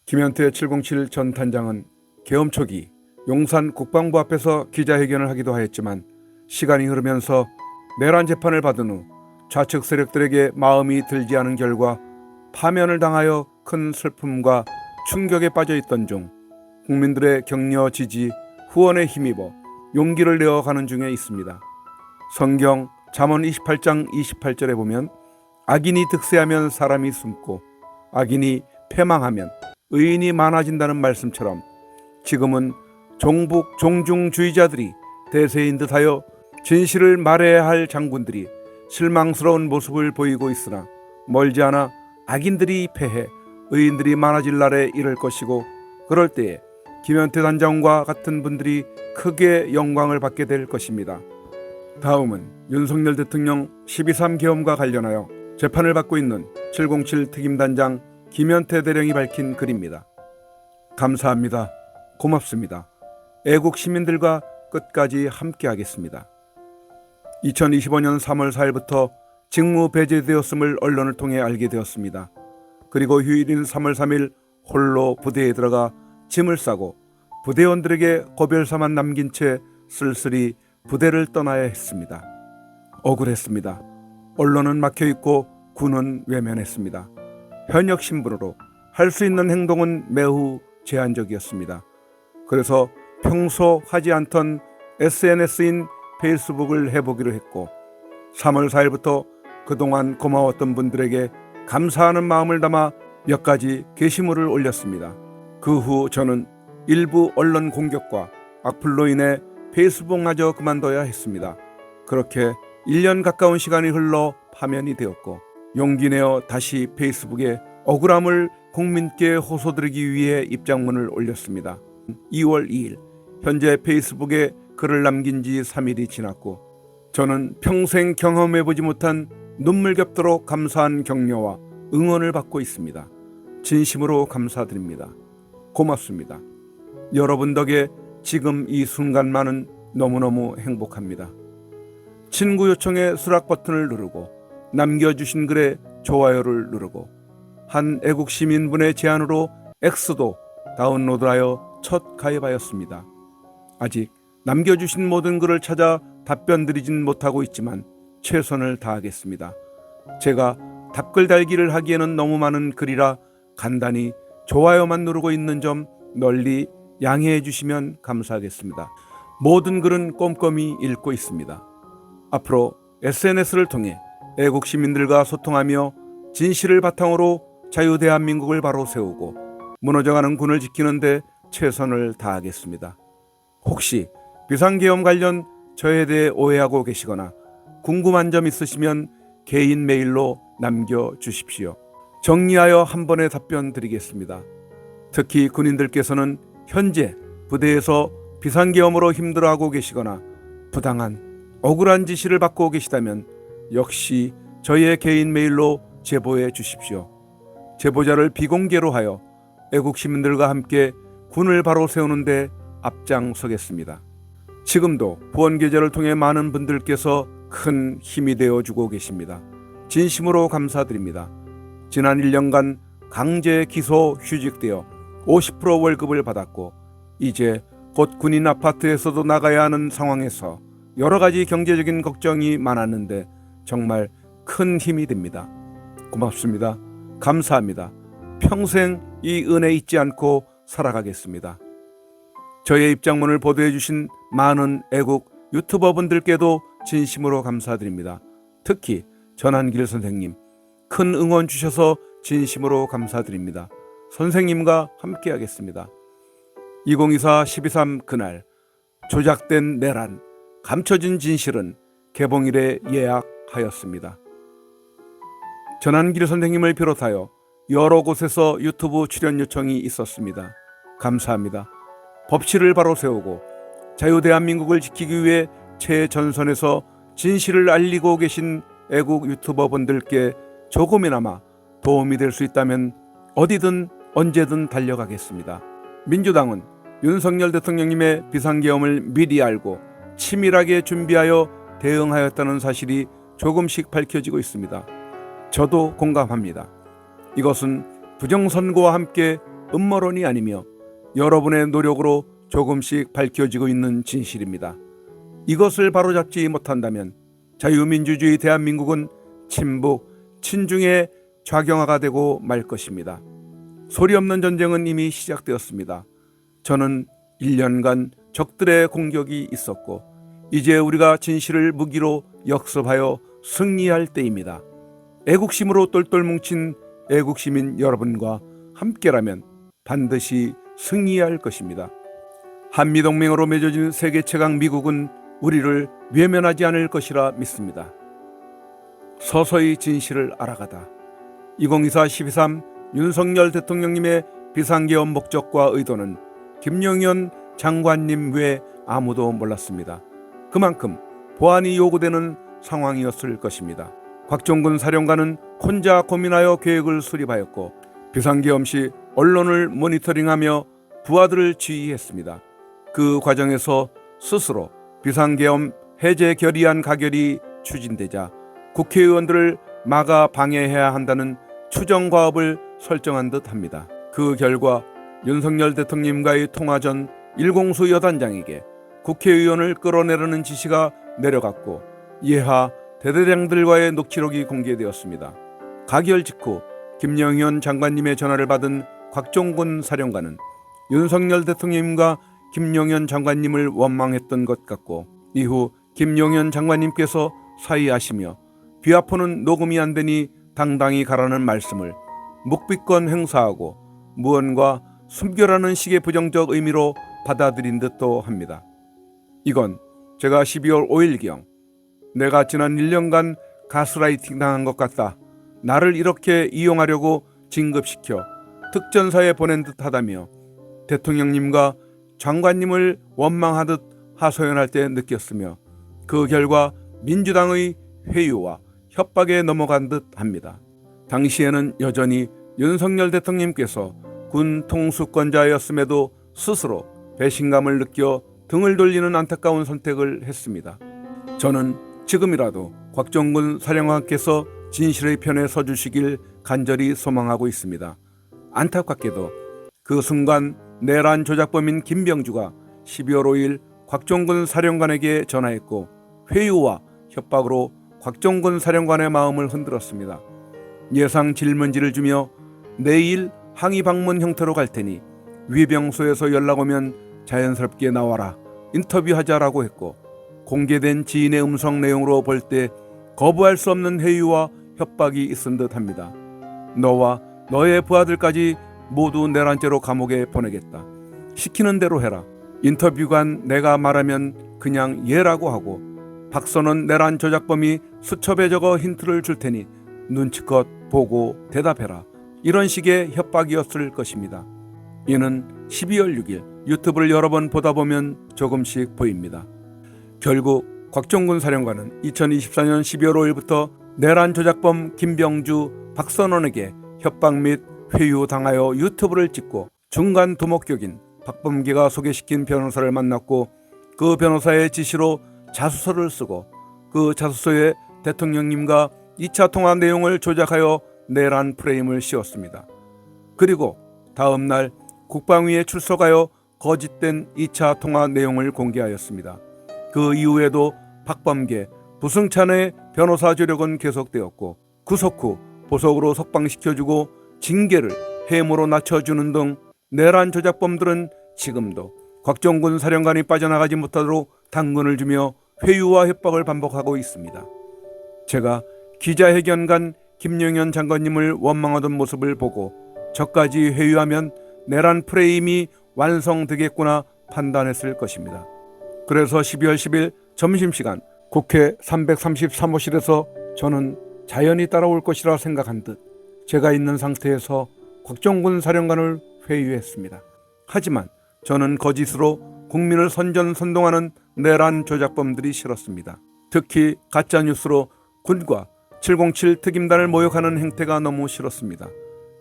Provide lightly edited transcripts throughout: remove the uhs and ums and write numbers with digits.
김현태 707 전 단장은 계엄 초기 용산 국방부 앞에서 기자회견을 하기도 하였지만 시간이 흐르면서 내란 재판을 받은 후 좌측 세력들에게 마음이 들지 않은 결과 파면을 당하여 큰 슬픔과 충격에 빠져 있던 중 국민들의 격려, 지지, 후원에 힘입어 용기를 내어가는 중에 있습니다. 성경 잠언 28장 28절에 보면 악인이 득세하면 사람이 숨고 악인이 패망하면 의인이 많아진다는 말씀처럼 지금은 종북 종중주의자들이 대세인 듯하여 진실을 말해야 할 장군들이 실망스러운 모습을 보이고 있으나 멀지 않아 악인들이 패해 의인들이 많아질 날에 이를 것이고 그럴 때에 김현태 단장과 같은 분들이 크게 영광을 받게 될 것입니다. 다음은 윤석열 대통령 12.3 계엄과 관련하여 재판을 받고 있는 707 특임단장 김현태 대령이 밝힌 글입니다. 감사합니다. 고맙습니다. 애국 시민들과 끝까지 함께하겠습니다. 2025년 3월 4일부터 직무 배제되었음을 언론을 통해 알게 되었습니다. 그리고 휴일인 3월 3일 홀로 부대에 들어가 짐을 싸고 부대원들에게 고별사만 남긴 채 쓸쓸히 부대를 떠나야 했습니다. 억울했습니다. 언론은 막혀있고 군은 외면했습니다. 현역 신분으로 할 수 있는 행동은 매우 제한적이었습니다. 그래서 평소 하지 않던 SNS인 페이스북을 해보기로 했고 3월 4일부터 그동안 고마웠던 분들에게 감사하는 마음을 담아 몇 가지 게시물을 올렸습니다. 그 후 저는 일부 언론 공격과 악플로 인해 페이스북마저 그만둬야 했습니다. 그렇게 1년 가까운 시간이 흘러 파면이 되었고 용기 내어 다시 페이스북에 억울함을 국민께 호소드리기 위해 입장문을 올렸습니다. 2월 2일 현재 페이스북에 글을 남긴 지 3일이 지났고 저는 평생 경험해보지 못한 눈물겹도록 감사한 격려와 응원을 받고 있습니다. 진심으로 감사드립니다. 고맙습니다. 여러분 덕에 지금 이 순간만은 너무너무 행복합니다. 친구 요청에 수락 버튼을 누르고 남겨주신 글에 좋아요를 누르고 한 애국 시민분의 제안으로 X도 다운로드하여 첫 가입하였습니다. 아직 남겨주신 모든 글을 찾아 답변 드리진 못하고 있지만 최선을 다하겠습니다. 제가 답글 달기를 하기에는 너무 많은 글이라 간단히 좋아요만 누르고 있는 점 널리 양해해 주시면 감사하겠습니다. 모든 글은 꼼꼼히 읽고 있습니다. 앞으로 SNS를 통해 애국 시민들과 소통하며 진실을 바탕으로 자유대한민국을 바로 세우고 무너져가는 군을 지키는 데 최선을 다하겠습니다. 혹시 비상계엄 관련 저에 대해 오해하고 계시거나 궁금한 점 있으시면 개인 메일로 남겨주십시오. 정리하여 한 번에 답변 드리겠습니다. 특히 군인들께서는 현재 부대에서 비상계엄으로 힘들어하고 계시거나 부당한 억울한 지시를 받고 계시다면 역시 저희의 개인 메일로 제보해 주십시오. 제보자를 비공개로 하여 애국 시민들과 함께 군을 바로 세우는 데 앞장서겠습니다. 지금도 후원 계좌를 통해 많은 분들께서 큰 힘이 되어주고 계십니다. 진심으로 감사드립니다. 지난 1년간 강제 기소 휴직되어 50% 월급을 받았고 이제 곧 군인 아파트에서도 나가야 하는 상황에서 여러 가지 경제적인 걱정이 많았는데 정말 큰 힘이 됩니다. 고맙습니다. 감사합니다. 평생 이 은혜 잊지 않고 살아가겠습니다. 저의 입장문을 보도해 주신 많은 애국 유튜버분들께도 진심으로 감사드립니다. 특히 전한길 선생님, 큰 응원 주셔서 진심으로 감사드립니다. 선생님과 함께하겠습니다. 2024 12.3 그날 조작된 내란, 감춰진 진실은 개봉일에 예약하였습니다. 전한길 선생님을 비롯하여 여러 곳에서 유튜브 출연 요청이 있었습니다. 감사합니다. 법치를 바로 세우고 자유대한민국을 지키기 위해 최전선에서 진실을 알리고 계신 애국 유튜버분들께 조금이나마 도움이 될 수 있다면 어디든 언제든 달려가겠습니다. 민주당은 윤석열 대통령님의 비상계엄을 미리 알고 치밀하게 준비하여 대응하였다는 사실이 조금씩 밝혀지고 있습니다. 저도 공감합니다. 이것은 부정선거와 함께 음모론이 아니며 여러분의 노력으로 조금씩 밝혀지고 있는 진실입니다. 이것을 바로잡지 못한다면 자유민주주의 대한민국은 친북, 친중의 좌경화가 되고 말 것입니다. 소리 없는 전쟁은 이미 시작되었습니다. 저는 1년간 적들의 공격이 있었고 이제 우리가 진실을 무기로 역습하여 승리할 때입니다. 애국심으로 똘똘 뭉친 애국시민 여러분과 함께라면 반드시 승리할 것입니다. 한미동맹으로 맺어진 세계 최강 미국은 우리를 외면하지 않을 것이라 믿습니다. 서서히 진실을 알아가다 2024-12.3 윤석열 대통령님의 비상계엄 목적과 의도는 김용현 장관님 외 아무도 몰랐습니다. 그만큼 보안이 요구되는 상황이었을 것입니다. 곽종근 사령관은 혼자 고민하여 계획을 수립하였고 비상계엄 시 언론을 모니터링하며 부하들을 지휘했습니다. 그 과정에서 스스로 비상계엄 해제 결의안 가결이 추진되자 국회의원들을 막아 방해해야 한다는 추정과업을 설정한 듯합니다. 그 결과 윤석열 대통령과의 통화 전 일공수 여단장에게 국회의원을 끌어내려는 지시가 내려갔고 예하 대대장들과의 녹취록이 공개되었습니다. 가결 직후 김영현 장관님의 전화를 받은 곽종근 사령관은 윤석열 대통령님과 김용현 장관님을 원망했던 것 같고 이후 김용현 장관님께서 사의하시며 비아포는 녹음이 안 되니 당당히 가라는 말씀을 묵비권 행사하고 무언가 숨겨라는 식의 부정적 의미로 받아들인 듯도 합니다. 이건 제가 12월 5일경 내가 지난 1년간 가스라이팅 당한 것 같다. 나를 이렇게 이용하려고 진급시켜 특전사에 보낸 듯하다며 대통령님과 장관님을 원망하듯 하소연할 때 느꼈으며 그 결과 민주당의 회유와 협박에 넘어간 듯 합니다. 당시에는 여전히 윤석열 대통령님께서 군 통수권자였음에도 스스로 배신감을 느껴 등을 돌리는 안타까운 선택을 했습니다. 저는 지금이라도 곽종근 사령관께서 진실의 편에 서주시길 간절히 소망하고 있습니다. 안타깝게도 그 순간 내란 조작범인 김병주가 12월 5일 곽종근 사령관에게 전화했고 회유와 협박으로 곽종근 사령관의 마음을 흔들었습니다. 예상 질문지를 주며 내일 항의 방문 형태로 갈 테니 위병소에서 연락 오면 자연스럽게 나와라 인터뷰하자라고 했고 공개된 지인의 음성 내용으로 볼 때 거부할 수 없는 회유와 협박이 있은 듯합니다. 너와 너의 부하들까지 모두 내란죄로 감옥에 보내겠다. 시키는 대로 해라. 인터뷰관 내가 말하면 그냥 예라고 하고 박선원 내란 조작범이 수첩에 적어 힌트를 줄 테니 눈치껏 보고 대답해라. 이런 식의 협박이었을 것입니다. 이는 12월 6일 유튜브를 여러 번 보다 보면 조금씩 보입니다. 결국 곽종근 사령관은 2024년 12월 5일부터 내란 조작범 김병주, 박선원에게 협박 및 회유당하여 유튜브를 찍고 중간 두목격인 박범계가 소개시킨 변호사를 만났고 그 변호사의 지시로 자수서를 쓰고 그 자수서에 대통령님과 2차 통화 내용을 조작하여 내란 프레임을 씌웠습니다. 그리고 다음 날 국방위에 출석하여 거짓된 2차 통화 내용을 공개하였습니다. 그 이후에도 박범계, 부승찬의 변호사 조력은 계속되었고 구속 후 보석으로 석방시켜주고 징계를 해무로 낮춰주는 등 내란 조작범들은 지금도 곽종근 사령관이 빠져나가지 못하도록 당근을 주며 회유와 협박을 반복하고 있습니다. 제가 기자회견간 김용현 장관님을 원망하던 모습을 보고 저까지 회유하면 내란 프레임이 완성되겠구나 판단했을 것입니다. 그래서 12월 10일 점심시간 국회 333호실에서 저는 자연히 따라올 것이라 생각한 듯 제가 있는 상태에서 곽종근 사령관을 회유했습니다. 하지만 저는 거짓으로 국민을 선전선동하는 내란 조작범들이 싫었습니다. 특히 가짜뉴스로 군과 707 특임단을 모욕하는 행태가 너무 싫었습니다.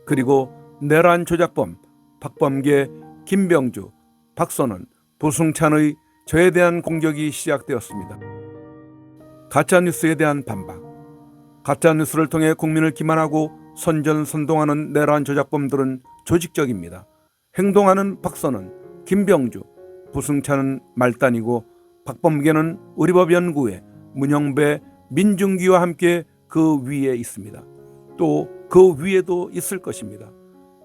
그리고 내란 조작범 박범계, 김병주, 박선원, 부승찬의 저에 대한 공격이 시작되었습니다. 가짜뉴스에 대한 반박. 가짜뉴스를 통해 국민을 기만하고 선전선동하는 내란 조작범들은 조직적입니다. 행동하는 박선원, 김병주, 부승찬은 말단이고 박범계는 의리법연구회, 문영배, 민중기와 함께 그 위에 있습니다. 또 그 위에도 있을 것입니다.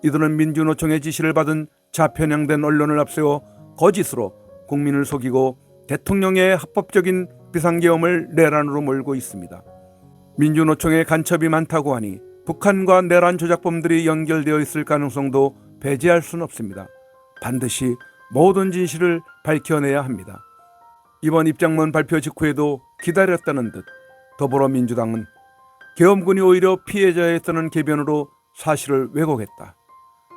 이들은 민주노총의 지시를 받은 좌편향된 언론을 앞세워 거짓으로 국민을 속이고 대통령의 합법적인 비상계엄을 내란으로 몰고 있습니다. 민주노총의 간첩이 많다고 하니 북한과 내란 조작범들이 연결되어 있을 가능성도 배제할 수는 없습니다. 반드시 모든 진실을 밝혀내야 합니다. 이번 입장문 발표 직후에도 기다렸다는 듯 더불어민주당은 계엄군이 오히려 피해자에 뜨는 개변으로 사실을 왜곡했다.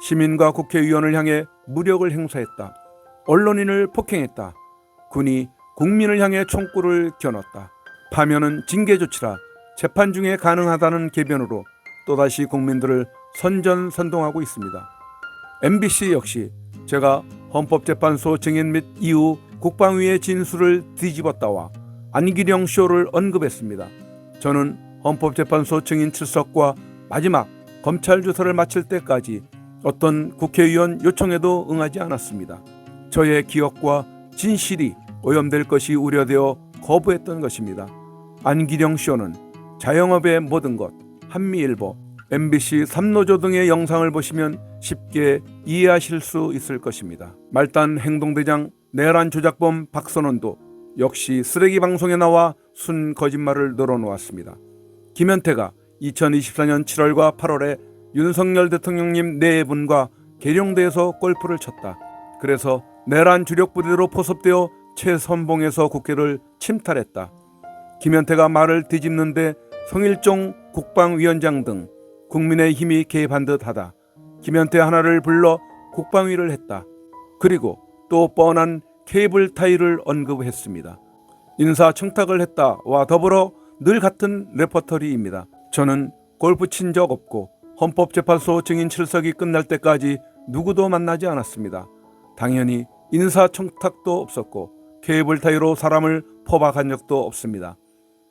시민과 국회의원을 향해 무력을 행사했다. 언론인을 폭행했다. 군이 국민을 향해 총구를 겨눴다. 파면은 징계 조치라 재판 중에 가능하다는 개변으로 또다시 국민들을 선전선동하고 있습니다. MBC 역시 제가 헌법재판소 증인 및 이후 국방위의 진술을 뒤집었다와 안기령 쇼를 언급했습니다. 저는 헌법재판소 증인 출석과 마지막 검찰 조사를 마칠 때까지 어떤 국회의원 요청에도 응하지 않았습니다. 저의 기억과 진실이 오염될 것이 우려되어 거부했던 것입니다. 안기령 쇼는 자영업의 모든 것, 한미일보, MBC 3노조 등의 영상을 보시면 쉽게 이해하실 수 있을 것입니다. 말단 행동대장 내란 조작범 박선원도 역시 쓰레기 방송에 나와 순 거짓말을 늘어놓았습니다. 김현태가 2024년 7월과 8월에 윤석열 대통령님 네 분과 계룡대에서 골프를 쳤다. 그래서 내란 주력 부대로 포섭되어 최선봉에서 국회를 침탈했다. 김현태가 말을 뒤집는데 성일종 국방위원장 등 국민의힘이 개입한 듯하다. 김현태 하나를 불러 국방위를 했다. 그리고 또 뻔한 케이블 타이를 언급했습니다. 인사청탁을 했다와 더불어 늘 같은 레퍼토리입니다. 저는 골프 친 적 없고 헌법재판소 증인 출석이 끝날 때까지 누구도 만나지 않았습니다. 당연히 인사청탁도 없었고 케이블 타이로 사람을 포박한 적도 없습니다.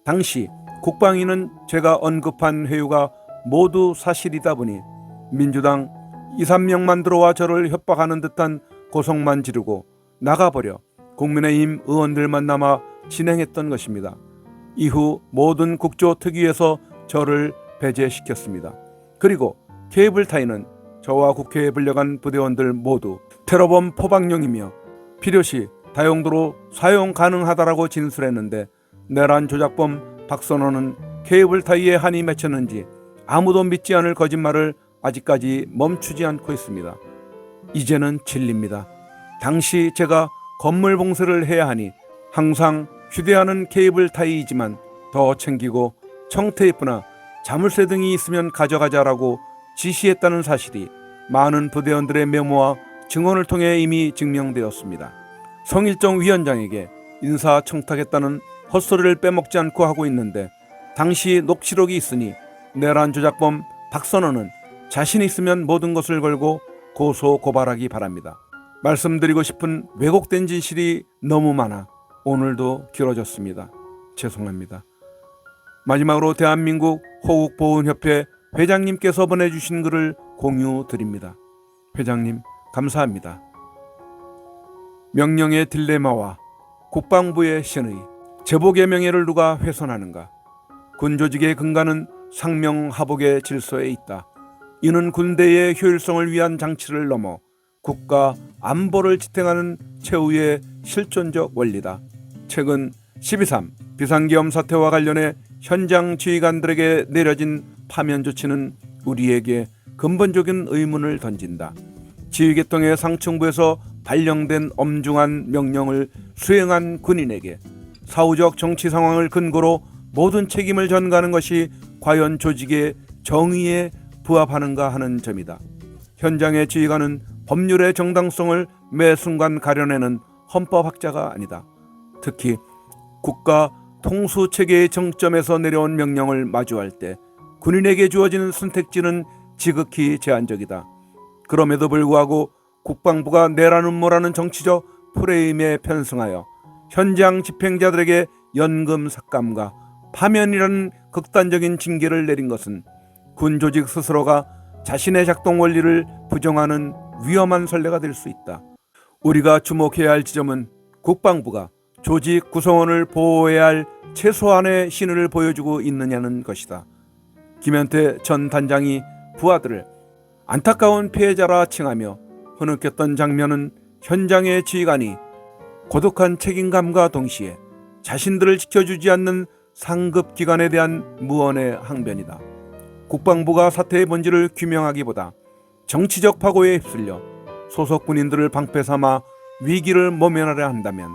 당시 국방위는 제가 언급한 회유가 모두 사실이다 보니 민주당 2, 3명만 들어와 저를 협박하는 듯한 고성만 지르고 나가버려 국민의힘 의원들만 남아 진행했던 것입니다. 이후 모든 국조특위에서 저를 배제시켰습니다. 그리고 케이블타이는 저와 국회에 불려간 부대원들 모두 테러범 포박용이며 필요시 다용도로 사용 가능하다라고 진술했는데 내란 조작범 박선원은 케이블타이에 한이 맺혔는지 아무도 믿지 않을 거짓말을 아직까지 멈추지 않고 있습니다. 이제는 진리입니다. 당시 제가 건물 봉쇄를 해야 하니 항상 휴대하는 케이블타이이지만 더 챙기고 청테이프나 자물쇠 등이 있으면 가져가자라고 지시했다는 사실이 많은 부대원들의 메모와 증언을 통해 이미 증명되었습니다. 성일종 위원장에게 인사청탁했다는 헛소리를 빼먹지 않고 하고 있는데 당시 녹취록이 있으니 내란 조작범 박선원은 자신 있으면 모든 것을 걸고 고소 고발하기 바랍니다. 말씀드리고 싶은 왜곡된 진실이 너무 많아 오늘도 길어졌습니다. 죄송합니다. 마지막으로 대한민국 호국보훈협회 회장님께서 보내주신 글을 공유 드립니다. 회장님 감사합니다. 명령의 딜레마와 국방부의 신의, 제복의 명예를 누가 훼손하는가? 군조직의 근간은 상명하복의 질서에 있다. 이는 군대의 효율성을 위한 장치를 넘어 국가 안보를 지탱하는 최후의 실존적 원리다. 최근 12.3 비상계엄 사태와 관련해 현장 지휘관들에게 내려진 파면 조치는 우리에게 근본적인 의문을 던진다. 지휘계통의 상층부에서 발령된 엄중한 명령을 수행한 군인에게 사후적 정치 상황을 근거로 모든 책임을 전가하는 것이 과연 조직의 정의에 부합하는가 하는 점이다. 현장의 지휘관은 법률의 정당성을 매 순간 가려내는 헌법학자가 아니다. 특히 국가 통수체계의 정점에서 내려온 명령을 마주할 때 군인에게 주어지는 선택지는 지극히 제한적이다. 그럼에도 불구하고 국방부가 내란 음모라는 정치적 프레임에 편승하여 현장 집행자들에게 연금 삭감과 파면이라는 극단적인 징계를 내린 것은 군 조직 스스로가 자신의 작동 원리를 부정하는 위험한 선례가 될 수 있다. 우리가 주목해야 할 지점은 국방부가 조직 구성원을 보호해야 할 최소한의 신의를 보여주고 있느냐는 것이다. 김현태 전 단장이 부하들을 안타까운 피해자라 칭하며 흐느꼈던 장면은 현장의 지휘관이 고독한 책임감과 동시에 자신들을 지켜주지 않는 상급 기관에 대한 무언의 항변이다. 국방부가 사태의 본질을 규명하기보다 정치적 파고에 휩쓸려 소속 군인들을 방패 삼아 위기를 모면하려 한다면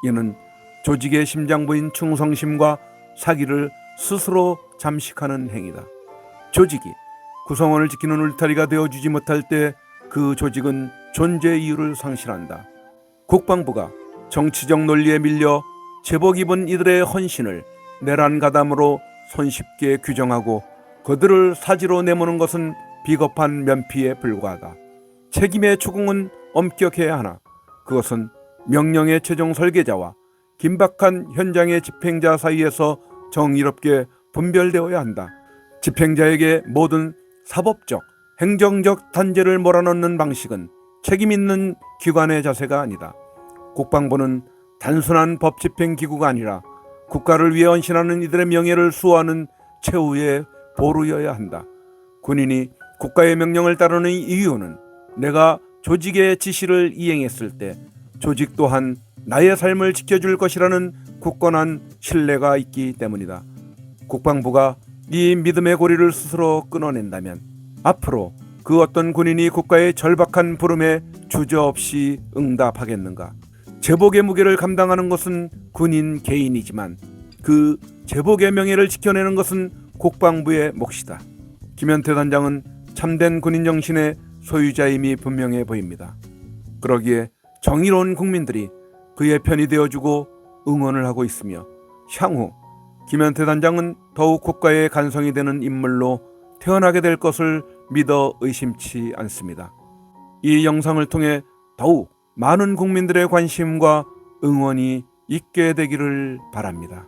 이는 조직의 심장부인 충성심과 사기를 스스로 잠식하는 행위다. 조직이 구성원을 지키는 울타리가 되어주지 못할 때 그 조직은 존재 이유를 상실한다. 국방부가 정치적 논리에 밀려 제복 입은 이들의 헌신을 내란 가담으로 손쉽게 규정하고 그들을 사지로 내모는 것은 비겁한 면피에 불과하다. 책임의 추궁은 엄격해야 하나 그것은 명령의 최종 설계자와 긴박한 현장의 집행자 사이에서 정의롭게 분별되어야 한다. 집행자에게 모든 사법적, 행정적 단죄를 몰아넣는 방식은 책임있는 기관의 자세가 아니다. 국방부는 단순한 법 집행 기구가 아니라 국가를 위해 헌신하는 이들의 명예를 수호하는 최후의 보루여야 한다. 군인이 국가의 명령을 따르는 이유는 내가 조직의 지시를 이행했을 때 조직 또한 나의 삶을 지켜줄 것이라는 굳건한 신뢰가 있기 때문이다. 국방부가 이 믿음의 고리를 스스로 끊어낸다면 앞으로 그 어떤 군인이 국가의 절박한 부름에 주저없이 응답하겠는가? 제복의 무게를 감당하는 것은 군인 개인이지만 그 제복의 명예를 지켜내는 것은 국방부의 몫이다. 김현태 단장은 참된 군인 정신의 소유자임이 분명해 보입니다. 그러기에 정의로운 국민들이 그의 편이 되어주고 응원을 하고 있으며 향후 김현태 단장은 더욱 국가의 간성이 되는 인물로 태어나게 될 것을 믿어 의심치 않습니다. 이 영상을 통해 더욱 많은 국민들의 관심과 응원이 있게 되기를 바랍니다.